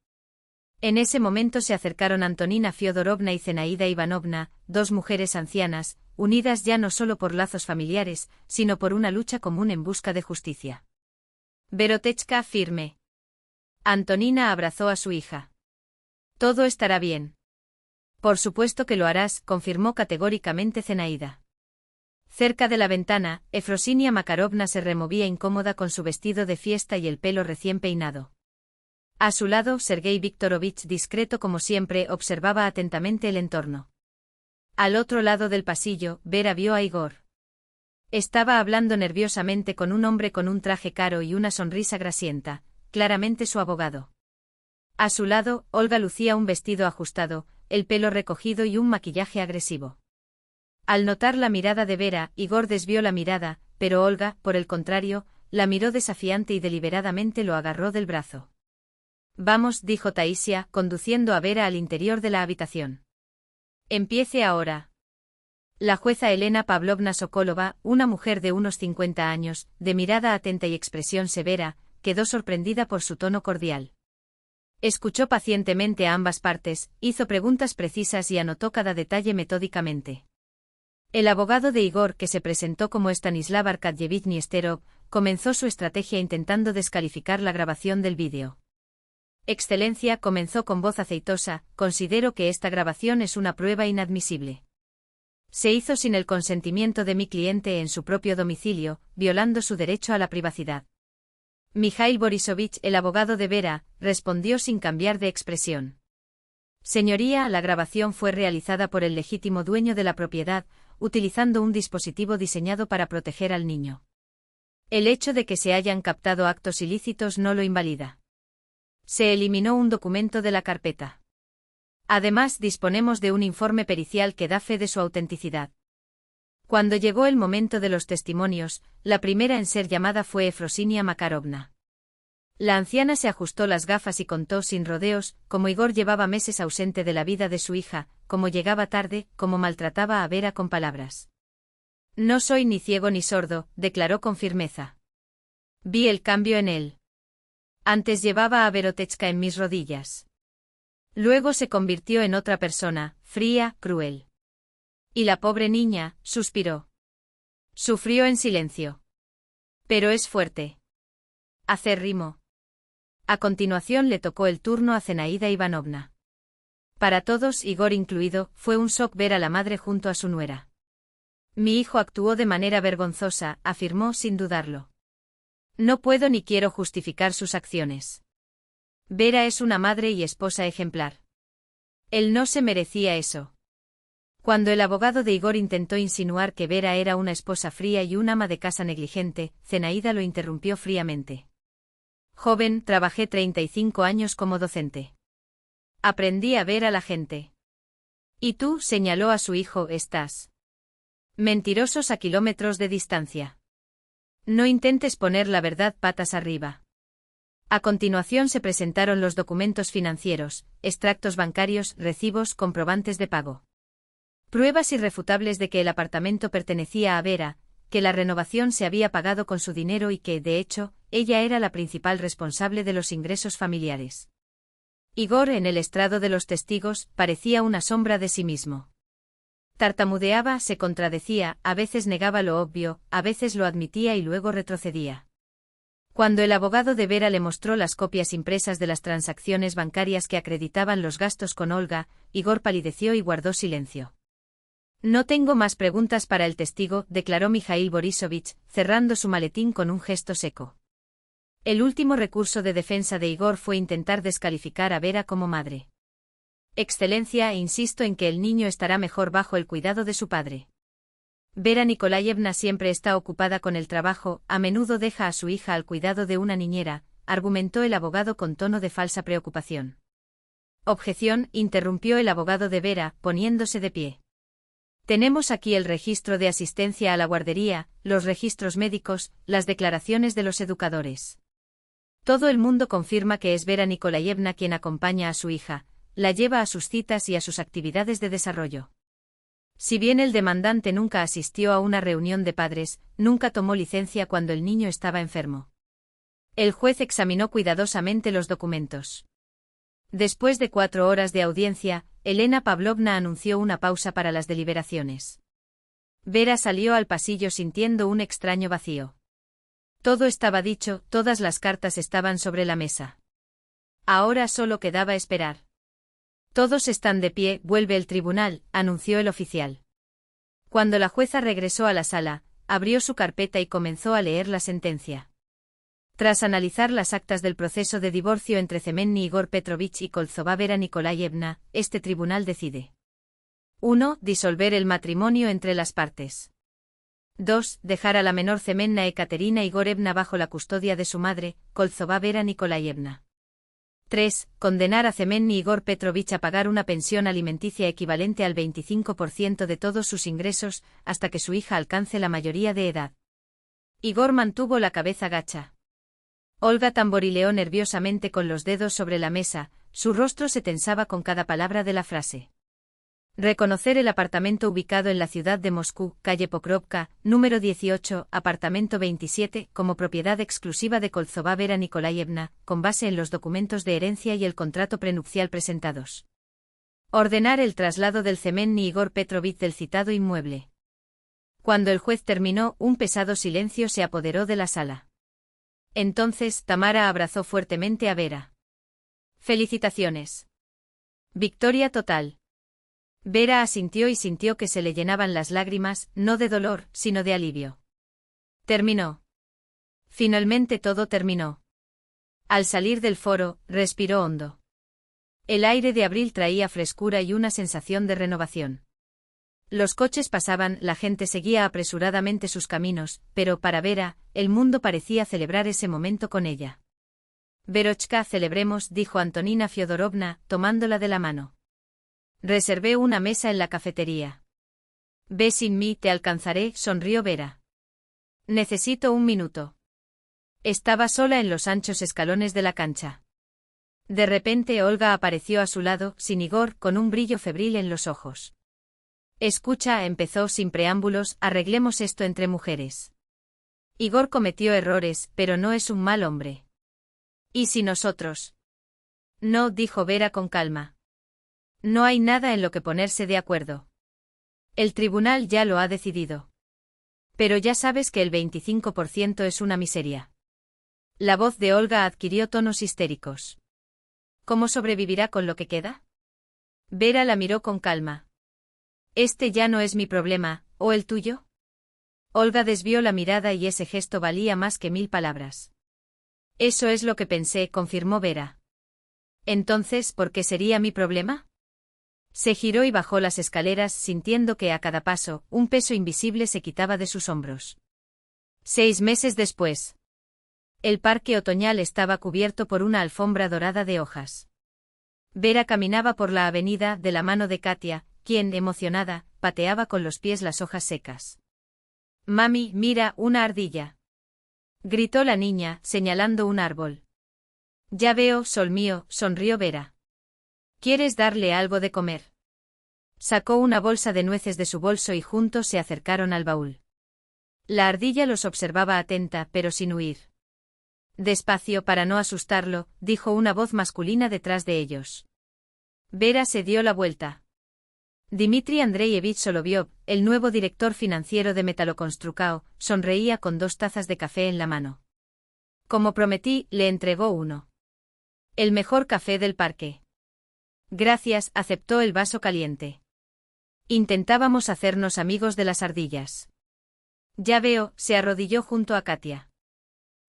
En ese momento se acercaron Antonina Fyodorovna y Zenaida Ivanovna, dos mujeres ancianas, unidas ya no solo por lazos familiares, sino por una lucha común en busca de justicia. Verotechka firme. Antonina abrazó a su hija. Todo estará bien. Por supuesto que lo harás, confirmó categóricamente Zenaida. Cerca de la ventana, Efrosinia Makarovna se removía incómoda con su vestido de fiesta y el pelo recién peinado. A su lado, Sergei Viktorovich, discreto como siempre, observaba atentamente el entorno. Al otro lado del pasillo, Vera vio a Igor. Estaba hablando nerviosamente con un hombre con un traje caro y una sonrisa grasienta, claramente su abogado. A su lado, Olga lucía un vestido ajustado, el pelo recogido y un maquillaje agresivo. Al notar la mirada de Vera, Igor desvió la mirada, pero Olga, por el contrario, la miró desafiante y deliberadamente lo agarró del brazo. Vamos, dijo Taísia, conduciendo a Vera al interior de la habitación. Empiece ahora. La jueza Elena Pavlovna Sokolova, una mujer de unos 50 años, de mirada atenta y expresión severa, quedó sorprendida por su tono cordial. Escuchó pacientemente a ambas partes, hizo preguntas precisas y anotó cada detalle metódicamente. El abogado de Igor, que se presentó como Stanislav Arkadyevich Niesterov, comenzó su estrategia intentando descalificar la grabación del vídeo. Excelencia, comenzó con voz aceitosa, considero que esta grabación es una prueba inadmisible. Se hizo sin el consentimiento de mi cliente en su propio domicilio, violando su derecho a la privacidad. Mikhail Borisovich, el abogado de Vera, respondió sin cambiar de expresión. Señoría, la grabación fue realizada por el legítimo dueño de la propiedad, utilizando un dispositivo diseñado para proteger al niño. El hecho de que se hayan captado actos ilícitos no lo invalida. Se eliminó un documento de la carpeta. Además, disponemos de un informe pericial que da fe de su autenticidad. Cuando llegó el momento de los testimonios, la primera en ser llamada fue Efrosinia Makarovna. La anciana se ajustó las gafas y contó sin rodeos, cómo Igor llevaba meses ausente de la vida de su hija, cómo llegaba tarde, cómo maltrataba a Vera con palabras. No soy ni ciego ni sordo, declaró con firmeza. Vi el cambio en él. Antes llevaba a Verotechka en mis rodillas. Luego se convirtió en otra persona, fría, cruel. Y la pobre niña, suspiró. Sufrió en silencio. Pero es fuerte. Acérrimo. A continuación le tocó el turno a Zenaida Ivanovna. Para todos, Igor incluido, fue un shock ver a la madre junto a su nuera. Mi hijo actuó de manera vergonzosa, afirmó sin dudarlo. No puedo ni quiero justificar sus acciones. Vera es una madre y esposa ejemplar. Él no se merecía eso. Cuando el abogado de Igor intentó insinuar que Vera era una esposa fría y un ama de casa negligente, Zenaida lo interrumpió fríamente. Joven, trabajé 35 años como docente. Aprendí a ver a la gente. Y tú, señaló a su hijo, estás mentirosos a kilómetros de distancia. No intentes poner la verdad patas arriba. A continuación se presentaron los documentos financieros, extractos bancarios, recibos, comprobantes de pago. Pruebas irrefutables de que el apartamento pertenecía a Vera, que la renovación se había pagado con su dinero y que, de hecho, ella era la principal responsable de los ingresos familiares. Igor, en el estrado de los testigos, parecía una sombra de sí mismo. Tartamudeaba, se contradecía, a veces negaba lo obvio, a veces lo admitía y luego retrocedía. Cuando el abogado de Vera le mostró las copias impresas de las transacciones bancarias que acreditaban los gastos con Olga, Igor palideció y guardó silencio. No tengo más preguntas para el testigo, declaró Mijail Borisovich, cerrando su maletín con un gesto seco. El último recurso de defensa de Igor fue intentar descalificar a Vera como madre. Excelencia, insisto en que el niño estará mejor bajo el cuidado de su padre. Vera Nikolayevna siempre está ocupada con el trabajo, a menudo deja a su hija al cuidado de una niñera, argumentó el abogado con tono de falsa preocupación. Objeción, interrumpió el abogado de Vera, poniéndose de pie. Tenemos aquí el registro de asistencia a la guardería, los registros médicos, las declaraciones de los educadores. Todo el mundo confirma que es Vera Nikolayevna quien acompaña a su hija, la lleva a sus citas y a sus actividades de desarrollo. Si bien el demandante nunca asistió a una reunión de padres, nunca tomó licencia cuando el niño estaba enfermo. El juez examinó cuidadosamente los documentos. Después de 4 horas de audiencia, Elena Pavlovna anunció una pausa para las deliberaciones. Vera salió al pasillo sintiendo un extraño vacío. Todo estaba dicho, todas las cartas estaban sobre la mesa. Ahora solo quedaba esperar. Todos están de pie, vuelve el tribunal, anunció el oficial. Cuando la jueza regresó a la sala, abrió su carpeta y comenzó a leer la sentencia. Tras analizar las actas del proceso de divorcio entre Semenny Igor Petrovich y Kolzova Vera Nikolayevna, este tribunal decide. 1. Disolver el matrimonio entre las partes. 2. Dejar a la menor Semenna Ekaterina Igorevna bajo la custodia de su madre, Kolzova Vera Nikolayevna. 3. Condenar a Semenny Igor Petrovich a pagar una pensión alimenticia equivalente al 25% de todos sus ingresos, hasta que su hija alcance la mayoría de edad. Igor mantuvo la cabeza gacha. Olga tamborileó nerviosamente con los dedos sobre la mesa, su rostro se tensaba con cada palabra de la frase. Reconocer el apartamento ubicado en la ciudad de Moscú, calle Pokrovka, número 18, apartamento 27, como propiedad exclusiva de Kolzova Vera Nikolayevna, con base en los documentos de herencia y el contrato prenupcial presentados. Ordenar el traslado del Semenny Igor Petrovich del citado inmueble. Cuando el juez terminó, un pesado silencio se apoderó de la sala. Entonces, Tamara abrazó fuertemente a Vera. ¡Felicitaciones! Victoria total. Vera asintió y sintió que se le llenaban las lágrimas, no de dolor, sino de alivio. Terminó. Finalmente todo terminó. Al salir del foro, respiró hondo. El aire de abril traía frescura y una sensación de renovación. Los coches pasaban, la gente seguía apresuradamente sus caminos, pero para Vera, el mundo parecía celebrar ese momento con ella. Verochka, celebremos, dijo Antonina Fyodorovna, tomándola de la mano. Reservé una mesa en la cafetería. Ve sin mí, te alcanzaré, sonrió Vera. Necesito un minuto. Estaba sola en los anchos escalones de la cancha. De repente Olga apareció a su lado, sin Igor, con un brillo febril en los ojos. Escucha, empezó sin preámbulos, arreglemos esto entre mujeres. Igor cometió errores, pero no es un mal hombre. ¿Y si nosotros? No, dijo Vera con calma. No hay nada en lo que ponerse de acuerdo. El tribunal ya lo ha decidido. Pero ya sabes que el 25% es una miseria. La voz de Olga adquirió tonos histéricos. ¿Cómo sobrevivirá con lo que queda? Vera la miró con calma. Este ya no es mi problema, ¿o el tuyo? Olga desvió la mirada y ese gesto valía más que 1000 palabras. Eso es lo que pensé, confirmó Vera. Entonces, ¿por qué sería mi problema? Se giró y bajó las escaleras sintiendo que a cada paso, un peso invisible se quitaba de sus hombros. 6 meses después. El parque otoñal estaba cubierto por una alfombra dorada de hojas. Vera caminaba por la avenida de la mano de Katia, quien, emocionada, pateaba con los pies las hojas secas. «Mami, mira, una ardilla», gritó la niña, señalando un árbol. «Ya veo, sol mío», sonrió Vera. «¿Quieres darle algo de comer?». Sacó una bolsa de nueces de su bolso y juntos se acercaron al baúl. La ardilla los observaba atenta, pero sin huir. Despacio, para no asustarlo, dijo una voz masculina detrás de ellos. Vera se dio la vuelta. Dmitri Andreevich Soloviov, el nuevo director financiero de Metaloconstrucao, sonreía con 2 tazas de café en la mano. Como prometí, le entregó uno. El mejor café del parque. Gracias, aceptó el vaso caliente. Intentábamos hacernos amigos de las ardillas. Ya veo, se arrodilló junto a Katia.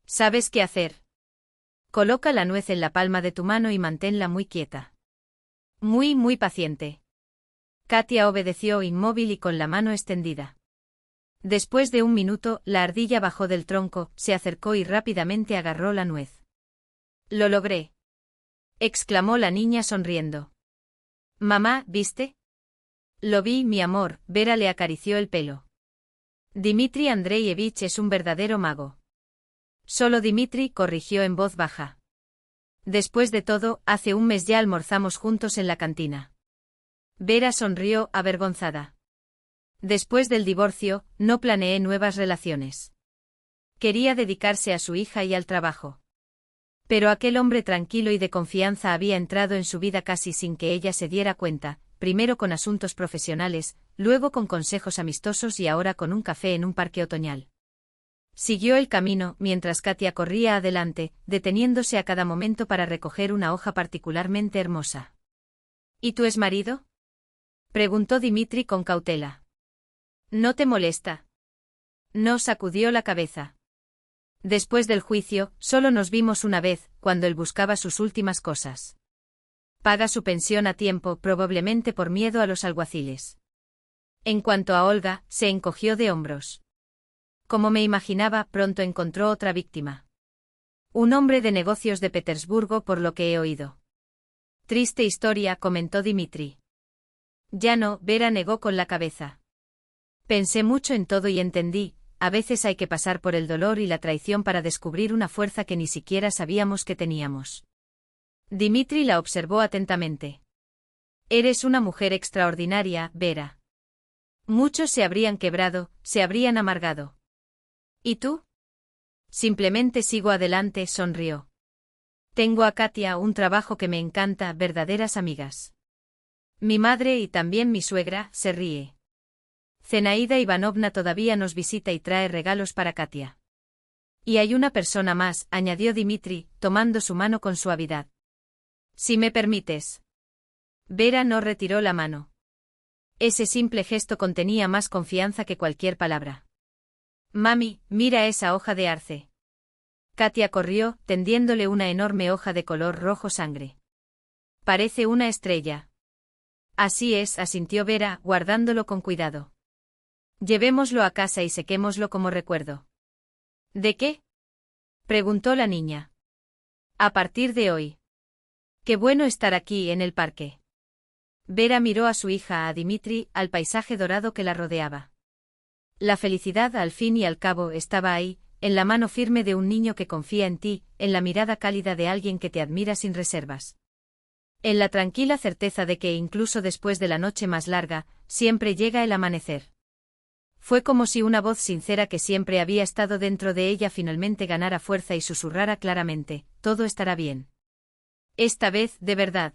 ¿Sabes qué hacer? Coloca la nuez en la palma de tu mano y manténla muy quieta. Muy paciente. Katia obedeció inmóvil y con la mano extendida. Después de un minuto, la ardilla bajó del tronco, se acercó y rápidamente agarró la nuez. «Lo logré», exclamó la niña sonriendo. «Mamá, ¿viste?». «Lo vi, mi amor», Vera le acarició el pelo. «Dmitri Andreevich es un verdadero mago». Solo Dmitri, corrigió en voz baja. Después de todo, hace un mes ya almorzamos juntos en la cantina. Vera sonrió, avergonzada. Después del divorcio, no planeé nuevas relaciones. Quería dedicarse a su hija y al trabajo. Pero aquel hombre tranquilo y de confianza había entrado en su vida casi sin que ella se diera cuenta, primero con asuntos profesionales, luego con consejos amistosos y ahora con un café en un parque otoñal. Siguió el camino, mientras Katia corría adelante, deteniéndose a cada momento para recoger una hoja particularmente hermosa. ¿Y tu exmarido?, preguntó Dmitri con cautela. ¿No te molesta? No, sacudió la cabeza. Después del juicio, solo nos vimos una vez, cuando él buscaba sus últimas cosas. Paga su pensión a tiempo, probablemente por miedo a los alguaciles. En cuanto a Olga, se encogió de hombros. Como me imaginaba, pronto encontró otra víctima. Un hombre de negocios de Petersburgo, por lo que he oído. Triste historia, comentó Dmitri. Ya no, Vera negó con la cabeza. Pensé mucho en todo y entendí, a veces hay que pasar por el dolor y la traición para descubrir una fuerza que ni siquiera sabíamos que teníamos. Dmitri la observó atentamente. Eres una mujer extraordinaria, Vera. Muchos se habrían quebrado, se habrían amargado. ¿Y tú? Simplemente sigo adelante, sonrió. Tengo a Katia, un trabajo que me encanta, verdaderas amigas. Mi madre y también mi suegra, se ríe. Zenaida Ivanovna todavía nos visita y trae regalos para Katia. Y hay una persona más, añadió Dmitri, tomando su mano con suavidad. Si me permites. Vera no retiró la mano. Ese simple gesto contenía más confianza que cualquier palabra. Mami, mira esa hoja de arce. Katia corrió, tendiéndole una enorme hoja de color rojo sangre. Parece una estrella. Así es, asintió Vera, guardándolo con cuidado. Llevémoslo a casa y sequémoslo como recuerdo. ¿De qué?, preguntó la niña. A partir de hoy. Qué bueno estar aquí en el parque. Vera miró a su hija, a Dmitri, al paisaje dorado que la rodeaba. La felicidad, al fin y al cabo, estaba ahí, en la mano firme de un niño que confía en ti, en la mirada cálida de alguien que te admira sin reservas. En la tranquila certeza de que incluso después de la noche más larga, siempre llega el amanecer. Fue como si una voz sincera que siempre había estado dentro de ella finalmente ganara fuerza y susurrara claramente, todo estará bien. Esta vez, de verdad.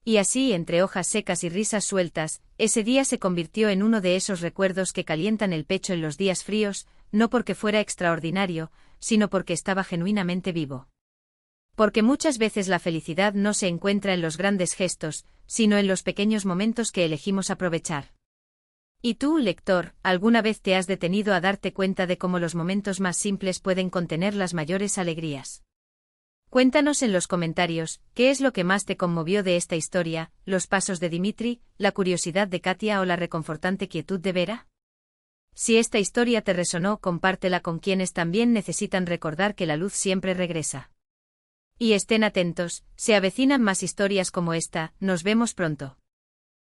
Y así, entre hojas secas y risas sueltas, ese día se convirtió en uno de esos recuerdos que calientan el pecho en los días fríos, no porque fuera extraordinario, sino porque estaba genuinamente vivo. Porque muchas veces la felicidad no se encuentra en los grandes gestos, sino en los pequeños momentos que elegimos aprovechar. ¿Y tú, lector, alguna vez te has detenido a darte cuenta de cómo los momentos más simples pueden contener las mayores alegrías? Cuéntanos en los comentarios, ¿qué es lo que más te conmovió de esta historia, los pasos de Dimitri, la curiosidad de Katia o la reconfortante quietud de Vera? Si esta historia te resonó, compártela con quienes también necesitan recordar que la luz siempre regresa. Y estén atentos, se avecinan más historias como esta, nos vemos pronto.